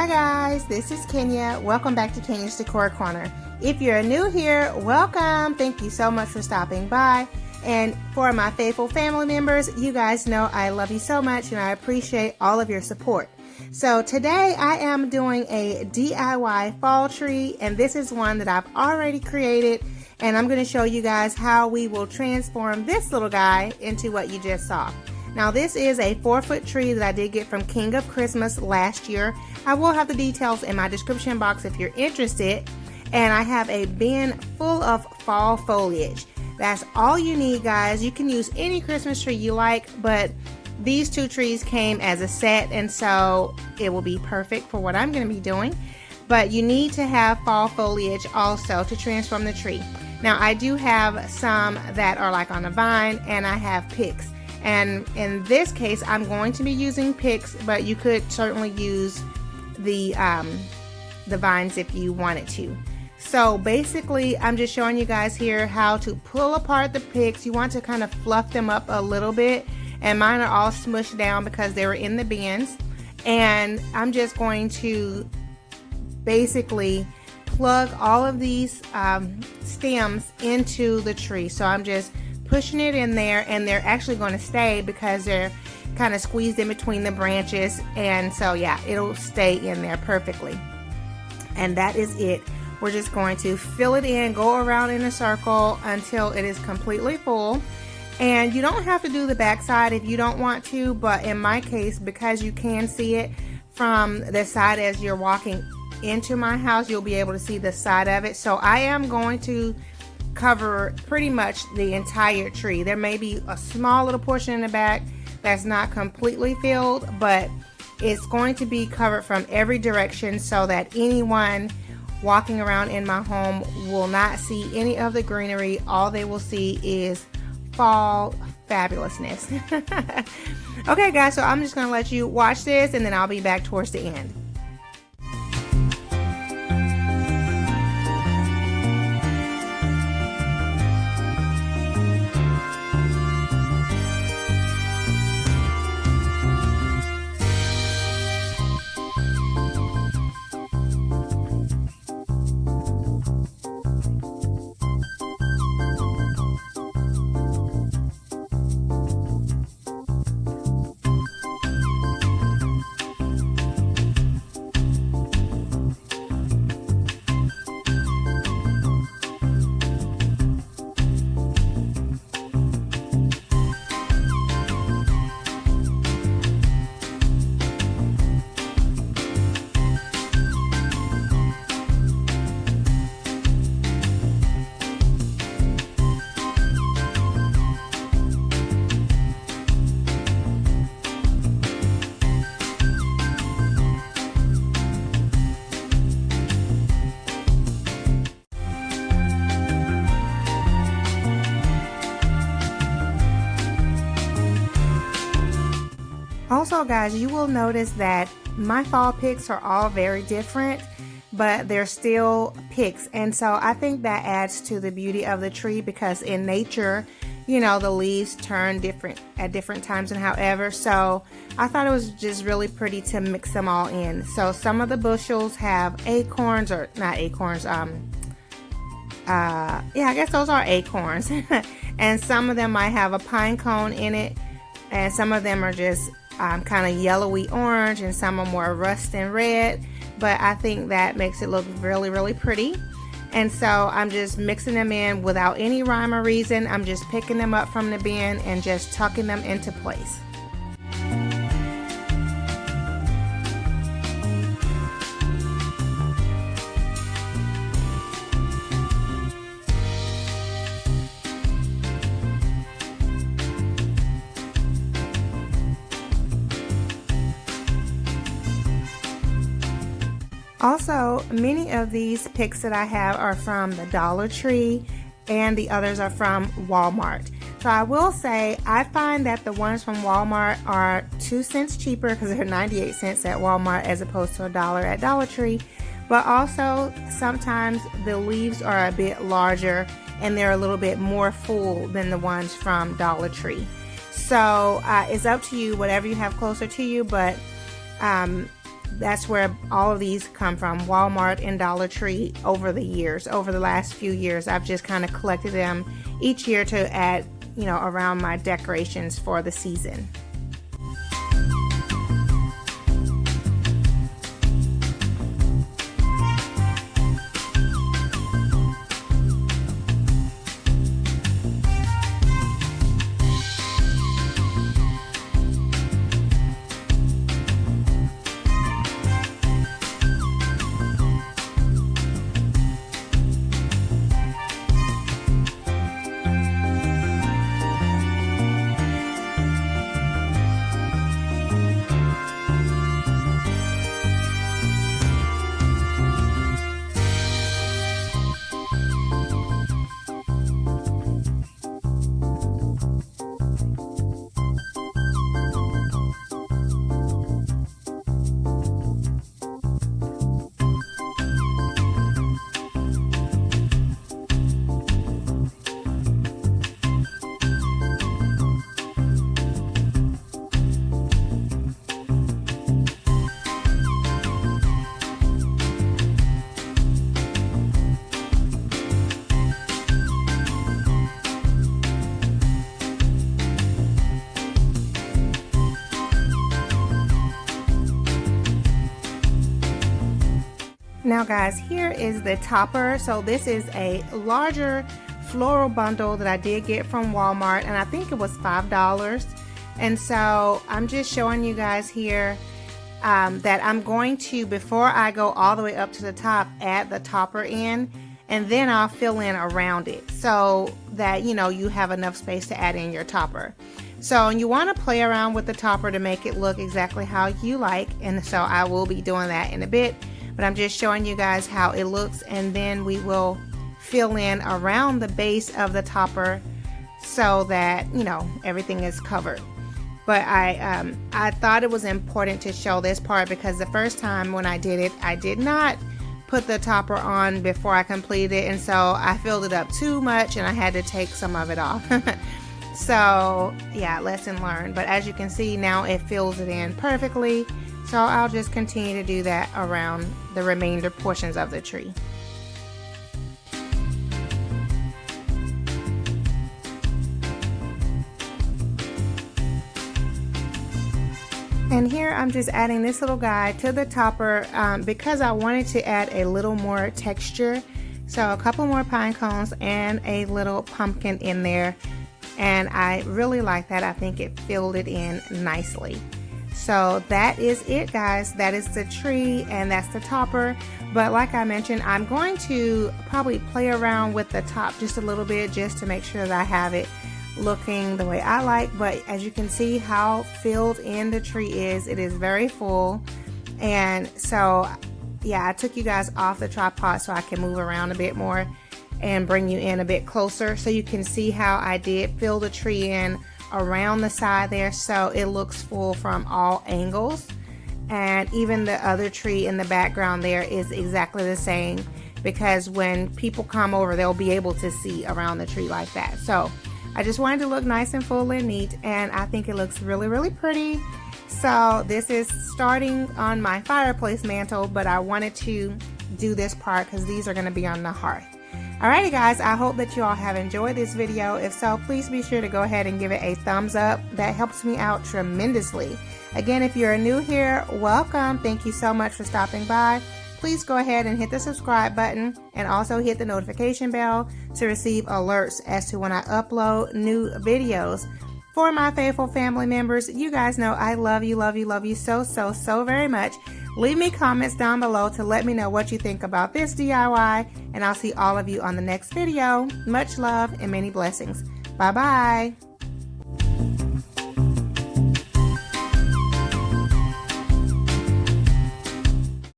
Hi guys, this is Kenya. Welcome back to Kenya's Decor Corner. If you're new here, welcome. Thank you so much for stopping by. And for my faithful family members, you guys know I love you so much and I appreciate all of your support. So today I am doing a DIY fall tree, and this is one that I've already created, and I'm going to show you guys how we will transform this little guy into what you just saw. Now this is a 4-foot tree that I did get from King of Christmas last year. I will have the details in my description box if you're interested. And I have a bin full of fall foliage. That's all you need, guys. You can use any Christmas tree you like, but these two trees came as a set, and so it will be perfect for what I'm going to be doing. But you need to have fall foliage also to transform the tree. Now I do have some that are like on a vine, and I have picks. And in this case, I'm going to be using picks, but you could certainly use the vines if you wanted to. So basically, I'm just showing you guys here how to pull apart the picks. You want to kind of fluff them up a little bit, and mine are all smushed down because they were in the bins. And I'm just going to basically plug all of these stems into the tree. So I'm just pushing it in there, and they're actually going to stay because they're kind of squeezed in between the branches, and so yeah, it'll stay in there perfectly. And that is it. We're just going to fill it in, go around in a circle until it is completely full. And you don't have to do the back side if you don't want to, but in my case, because you can see it from the side as you're walking into my house, you'll be able to see the side of it. So I am going to cover pretty much the entire tree. There may be a small little portion in the back that's not completely filled, but it's going to be covered from every direction so that anyone walking around in my home will not see any of the greenery. All they will see is fall fabulousness. Okay guys, so I'm just going to let you watch this, and then I'll be back towards the end. Also guys, you will notice that my fall picks are all very different, but they're still picks, and so I think that adds to the beauty of the tree, because in nature, you know, the leaves turn different at different times and however, so I thought it was just really pretty to mix them all in. So some of the bushels have acorns, or not acorns, yeah, I guess those are acorns. And some of them might have a pine cone in it, and some of them are just kind of yellowy orange, and some are more rust and red, but I think that makes it look really, really pretty. And so I'm just mixing them in without any rhyme or reason. I'm just picking them up from the bin and just tucking them into place. Also, many of these picks that I have are from the Dollar Tree, and the others are from Walmart. So I will say, I find that the ones from Walmart are 2 cents cheaper because they're 98 cents at Walmart as opposed to $1 at Dollar Tree. But also, sometimes the leaves are a bit larger and they're a little bit more full than the ones from Dollar Tree. So it's up to you, whatever you have closer to you, but That's where all of these come from, Walmart and Dollar Tree over the years. Over the last few years, I've just kind of collected them each year to add, you know, around my decorations for the season. Now guys, here is the topper. So this is a larger floral bundle that I did get from Walmart, and I think it was $5. And so I'm just showing you guys here that I'm going to, before I go all the way up to the top, add the topper in, and then I'll fill in around it so that, you know, you have enough space to add in your topper. So you want to play around with the topper to make it look exactly how you like, and so I will be doing that in a bit. But I'm just showing you guys how it looks, and then we will fill in around the base of the topper so that, you know, everything is covered. But I thought it was important to show this part because the first time when I did it, I did not put the topper on before I completed it, and so I filled it up too much and I had to take some of it off. So yeah, lesson learned. But as you can see, now it fills it in perfectly. So I'll just continue to do that around the remainder portions of the tree. And here I'm just adding this little guy to the topper because I wanted to add a little more texture. So a couple more pine cones and a little pumpkin in there. And I really like that. I think it filled it in nicely. So that is it, guys. That is the tree and that's the topper. But like I mentioned, I'm going to probably play around with the top just a little bit just to make sure that I have it looking the way I like. But as you can see how filled in the tree is, it is very full. And so yeah, I took you guys off the tripod so I can move around a bit more and bring you in a bit closer so you can see how I did fill the tree in around the side there, so it looks full from all angles. And even the other tree in the background there is exactly the same, because when people come over, they'll be able to see around the tree like that. So I just wanted to look nice and full and neat, and I think it looks really, really pretty. So this is starting on my fireplace mantle, but I wanted to do this part because these are going to be on the hearth. Alrighty guys, I hope that you all have enjoyed this video. If so, please be sure to go ahead and give it a thumbs up. That helps me out tremendously. Again, if you're new here, welcome. Thank you so much for stopping by. Please go ahead and hit the subscribe button and also hit the notification bell to receive alerts as to when I upload new videos. For my faithful family members, you guys know I love you so very much. Leave me comments down below to let me know what you think about this DIY, and I'll see all of you on the next video. Much love and many blessings. Bye bye.